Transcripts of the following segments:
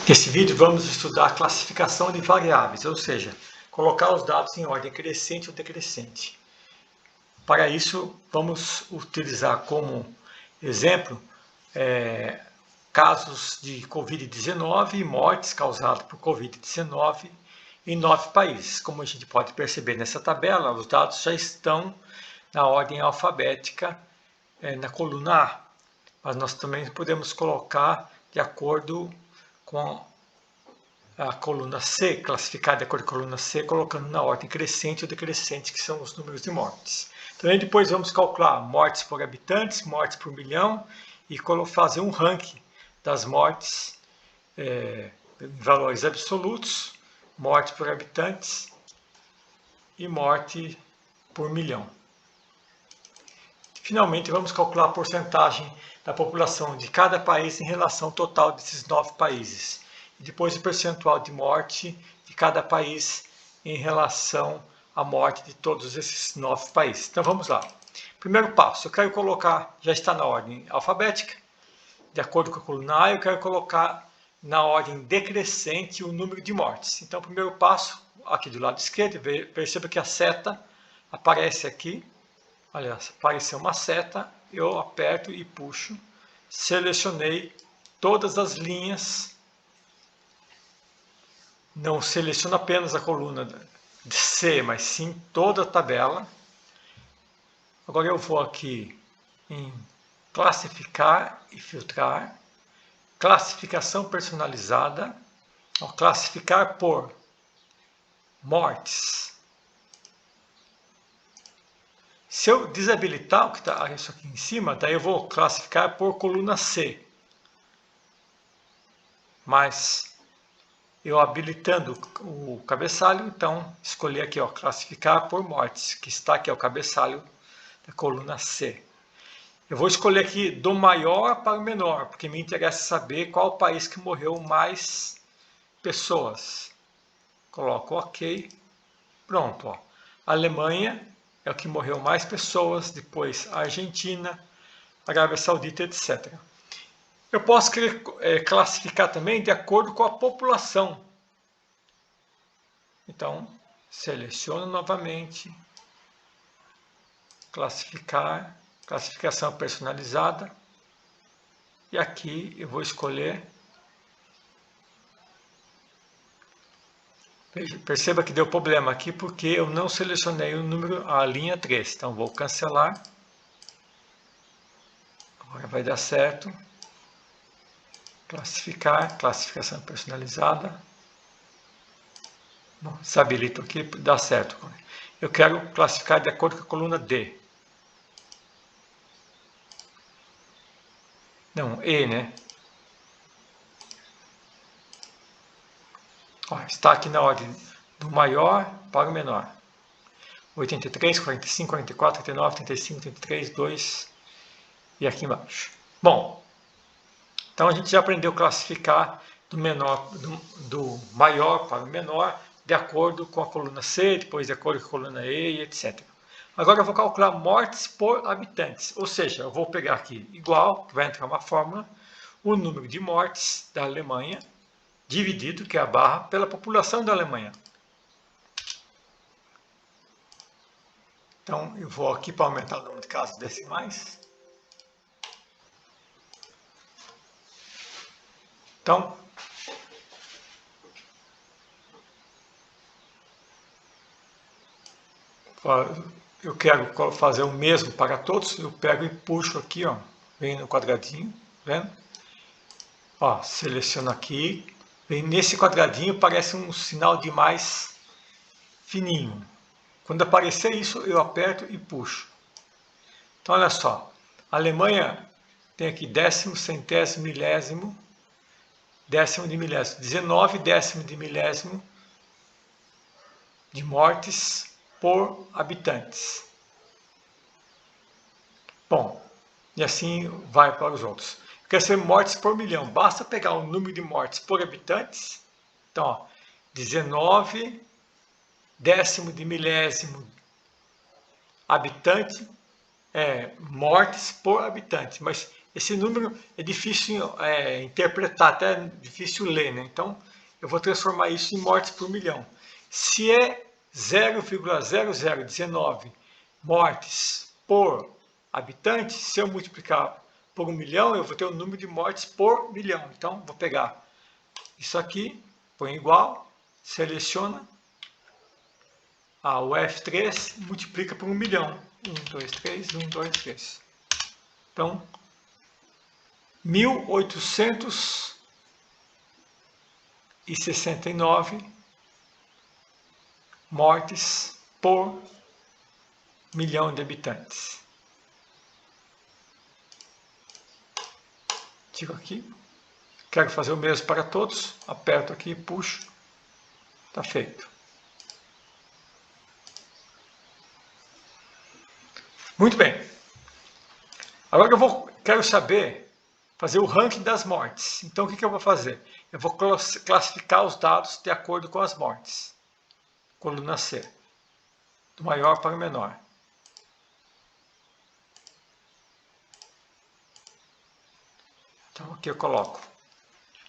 Nesse vídeo vamos estudar a classificação de variáveis, ou seja, colocar os dados em ordem crescente ou decrescente. Para isso, vamos utilizar como exemplo casos de Covid-19 e mortes causadas por Covid-19 em 9 países. Como a gente pode perceber nessa tabela, os dados já estão na ordem alfabética na coluna A, mas nós também podemos colocar de acordo com a coluna C, classificar de acordo com a coluna C, colocando na ordem crescente ou decrescente, que são os números de mortes. Também depois vamos calcular mortes por habitantes, mortes por milhão e fazer um ranking das mortes em valores absolutos, morte por habitantes e morte por milhão. Finalmente, vamos calcular a porcentagem da população de cada país em relação ao total desses 9 países. E depois o percentual de morte de cada país em relação à morte de todos esses 9 países. Então vamos lá. Primeiro passo, eu quero colocar, já está na ordem alfabética, de acordo com a coluna A, eu quero colocar na ordem decrescente o número de mortes. Então, o primeiro passo, aqui do lado esquerdo, perceba que a seta aparece aqui. Olha, apareceu uma seta, eu aperto e puxo, selecionei todas as linhas, não seleciono apenas a coluna de C, mas sim toda a tabela. Agora eu vou aqui em classificar e filtrar, classificação personalizada, classificar por mortes. Se eu desabilitar o que está isso aqui em cima, daí eu vou classificar por coluna C. Mas eu habilitando o cabeçalho, então escolhi aqui, classificar por mortes, que está aqui, o cabeçalho da coluna C. Eu vou escolher aqui do maior para o menor, porque me interessa saber qual o país que morreu mais pessoas. Coloco OK. Pronto. Alemanha é o que morreu mais pessoas, depois a Argentina, Arábia Saudita, etc. Eu posso classificar também de acordo com a população. Então, seleciono novamente, classificar, classificação personalizada, e aqui eu vou escolher. Perceba que deu problema aqui porque eu não selecionei o número, a linha 3. Então vou cancelar. Agora vai dar certo. Classificar, classificação personalizada. Bom, se habilito aqui, dá certo. Eu quero classificar de acordo com a coluna D. Não, E, né? Está aqui na ordem do maior para o menor. 83, 45, 44, 39, 35, 33, 2 e aqui embaixo. Bom, então a gente já aprendeu a classificar do maior para o menor de acordo com a coluna C, depois de acordo com a coluna E e etc. Agora eu vou calcular mortes por habitantes, ou seja, eu vou pegar aqui igual, que vai entrar uma fórmula, o número de mortes da Alemanha dividido, que é a barra, pela população da Alemanha. Então, eu vou aqui para aumentar o número de casas decimais. Então, eu quero fazer o mesmo para todos, eu pego e puxo aqui, vem no quadradinho, vendo? Seleciono aqui, vem nesse quadradinho, parece um sinal de mais fininho. Quando aparecer isso, eu aperto e puxo. Então, olha só, a Alemanha tem aqui décimo, centésimo, milésimo, décimo de milésimo, 19 décimo de milésimo de mortes por habitantes. Bom, e assim vai para os outros. Quer ser mortes por milhão, basta pegar o número de mortes por habitantes. Então, 19 décimo de milésimo habitante, mortes por habitante. Mas esse número é difícil interpretar, até difícil ler, né? Então, eu vou transformar isso em mortes por milhão. Se é 0,0019 mortes por habitante, se eu multiplicar por 1 milhão, eu vou ter o número de mortes por milhão. Então, vou pegar isso aqui, põe igual, seleciona, o F3 multiplica por 1 milhão. 1, 2, 3, 1, 2, 3. Então, 1.869 mortes por milhão de habitantes. Tiro aqui. Quero fazer o mesmo para todos. Aperto aqui e puxo. Está feito. Muito bem. Agora quero saber, fazer o ranking das mortes. Então o que eu vou fazer? Eu vou classificar os dados de acordo com as mortes. Coluna C. Do maior para o menor. Então aqui eu coloco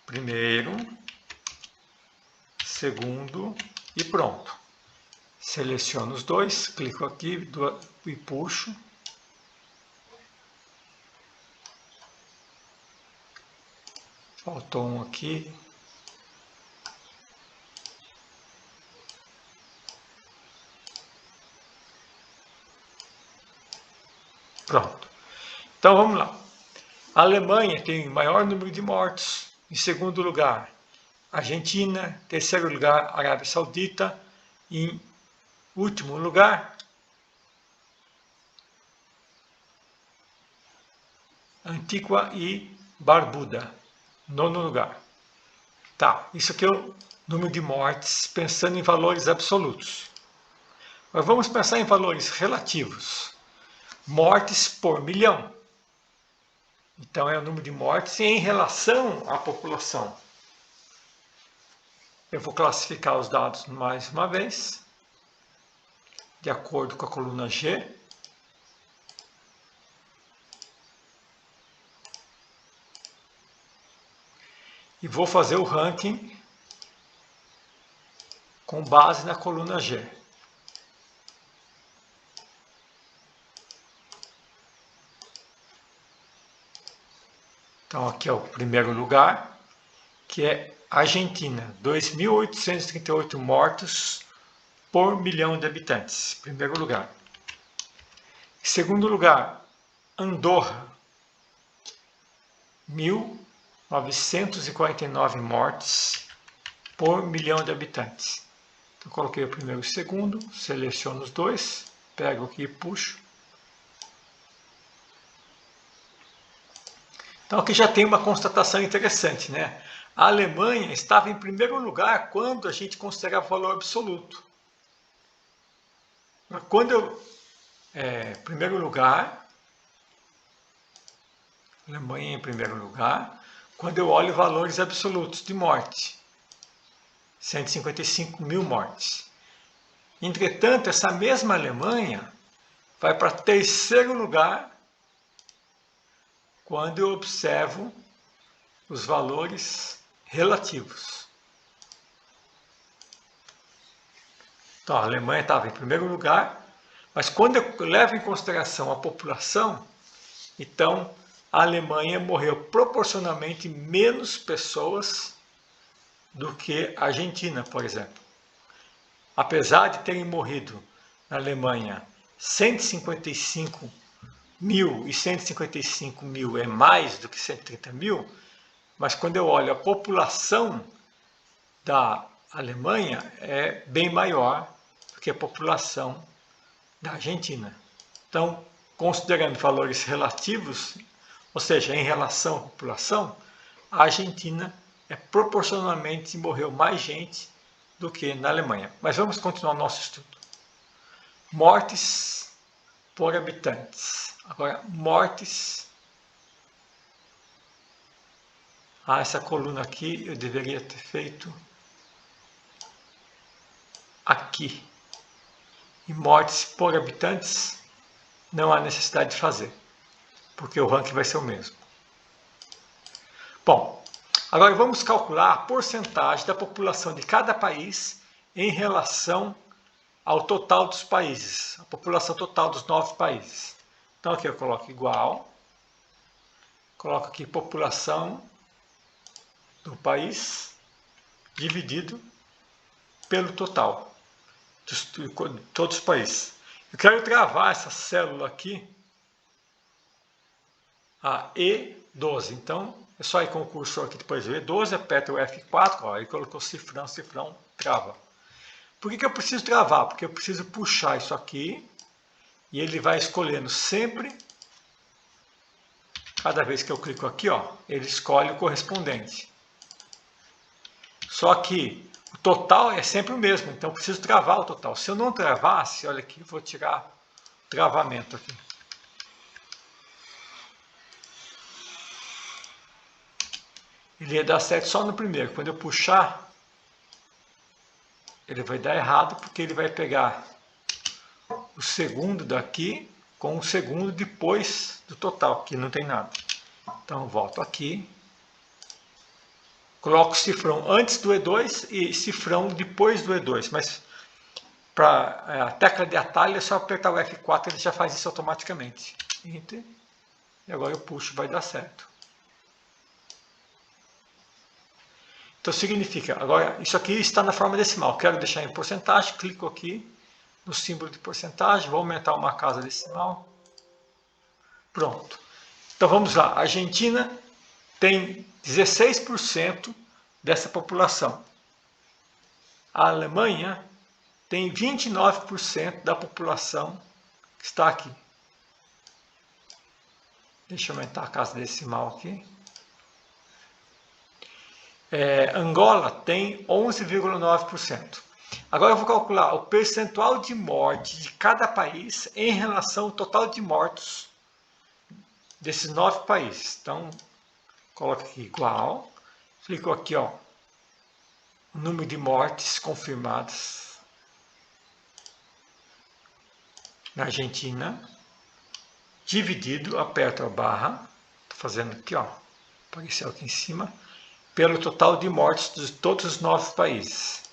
primeiro, segundo e pronto. Seleciono os dois, clico aqui e puxo. Faltou um aqui. Pronto. Então vamos lá. A Alemanha tem o maior número de mortos. Em segundo lugar, Argentina. Terceiro lugar, Arábia Saudita. Em último lugar, Antigua e Barbuda. Nono lugar. Tá, isso aqui é o número de mortes pensando em valores absolutos. Mas vamos pensar em valores relativos. Mortes por milhão. Então é o número de mortes em relação à população. Eu vou classificar os dados mais uma vez, de acordo com a coluna G. E vou fazer o ranking com base na coluna G. Então aqui é o primeiro lugar, que é Argentina, 2.838 mortos por milhão de habitantes. Primeiro lugar. Segundo lugar, Andorra, 1.949 mortes por milhão de habitantes. Então, coloquei o primeiro e o segundo, seleciono os dois, pego aqui e puxo. Então aqui já tem uma constatação interessante, né? A Alemanha estava em primeiro lugar quando a gente considerava valor absoluto. Quando primeiro lugar, Alemanha em primeiro lugar, quando eu olho valores absolutos de morte, 155 mil mortes. Entretanto, essa mesma Alemanha vai para terceiro lugar quando eu observo os valores relativos. Então, a Alemanha estava em primeiro lugar, mas quando eu levo em consideração a população, então a Alemanha morreu proporcionalmente menos pessoas do que a Argentina, por exemplo. Apesar de terem morrido na Alemanha 155 mil, e 155 mil é mais do que 130 mil, mas quando eu olho a população da Alemanha, é bem maior do que a população da Argentina. Então, considerando valores relativos, ou seja, em relação à população, a Argentina proporcionalmente morreu mais gente do que na Alemanha. Mas vamos continuar o nosso estudo. Mortes por habitantes. Agora, mortes. Essa coluna aqui eu deveria ter feito aqui. E mortes por habitantes não há necessidade de fazer, porque o ranking vai ser o mesmo. Bom, agora vamos calcular a porcentagem da população de cada país em relação ao total dos países, a população total dos 9 países. Então aqui eu coloco igual, coloco aqui população do país dividido pelo total de todos os países. Eu quero travar essa célula aqui a E12, então é só ir com o cursor aqui depois do E12, aperta o F4, ó, aí colocou cifrão, cifrão, trava. Por que eu preciso travar? Porque eu preciso puxar isso aqui e ele vai escolhendo sempre, cada vez que eu clico aqui, ó, ele escolhe o correspondente. Só que o total é sempre o mesmo, então eu preciso travar o total. Se eu não travasse, olha aqui, eu vou tirar o travamento aqui. Ele ia dar certo só no primeiro. Quando eu puxar, ele vai dar errado, porque ele vai pegar o segundo daqui com o segundo depois do total, que não tem nada. Então eu volto aqui, coloco cifrão antes do E2 e cifrão depois do E2, mas para a tecla de atalho é só apertar o F4, ele já faz isso automaticamente. Enter, e agora eu puxo, vai dar certo. Então significa, agora isso aqui está na forma decimal, quero deixar em porcentagem, clico aqui no símbolo de porcentagem, vou aumentar uma casa decimal, pronto. Então vamos lá, a Argentina tem 16% dessa população. A Alemanha tem 29% da população que está aqui. Deixa eu aumentar a casa decimal aqui. Angola tem 11,9%. Agora eu vou calcular o percentual de morte de cada país em relação ao total de mortos desses 9 países. Então, coloco aqui igual, clico aqui, ó, o número de mortes confirmadas na Argentina, dividido, aperto a barra, estou fazendo aqui, ó, apareceu aqui em cima, pelo total de mortes de todos os 9 países.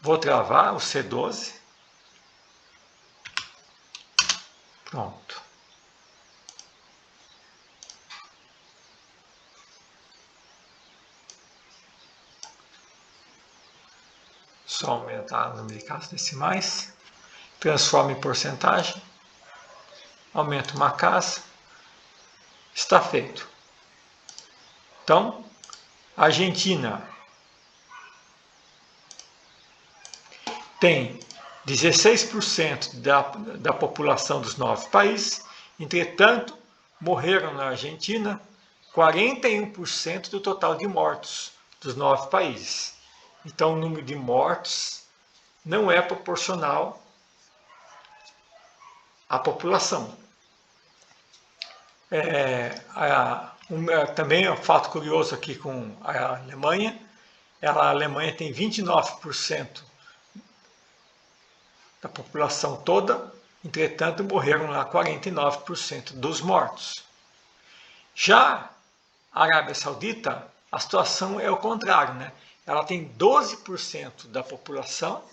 Vou travar o C12. Pronto. Só aumentar o número de casas decimais. Transforma em porcentagem. Aumento uma casa. Está feito. Então, a Argentina tem 16% da população dos 9 países, entretanto, morreram na Argentina 41% do total de mortos dos 9 países. Então, o número de mortos não é proporcional à população. Também é um fato curioso aqui com a Alemanha. A Alemanha tem 29% da população toda, entretanto morreram lá 49% dos mortos. Já a Arábia Saudita, a situação é o contrário, né? Ela tem 12% da população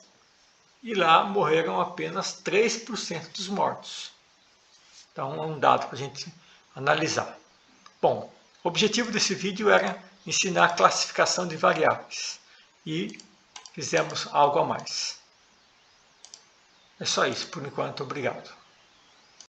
e lá morreram apenas 3% dos mortos. Então é um dado para a gente analisar. Bom, o objetivo desse vídeo era ensinar a classificação de variáveis e fizemos algo a mais. É só isso por enquanto, obrigado.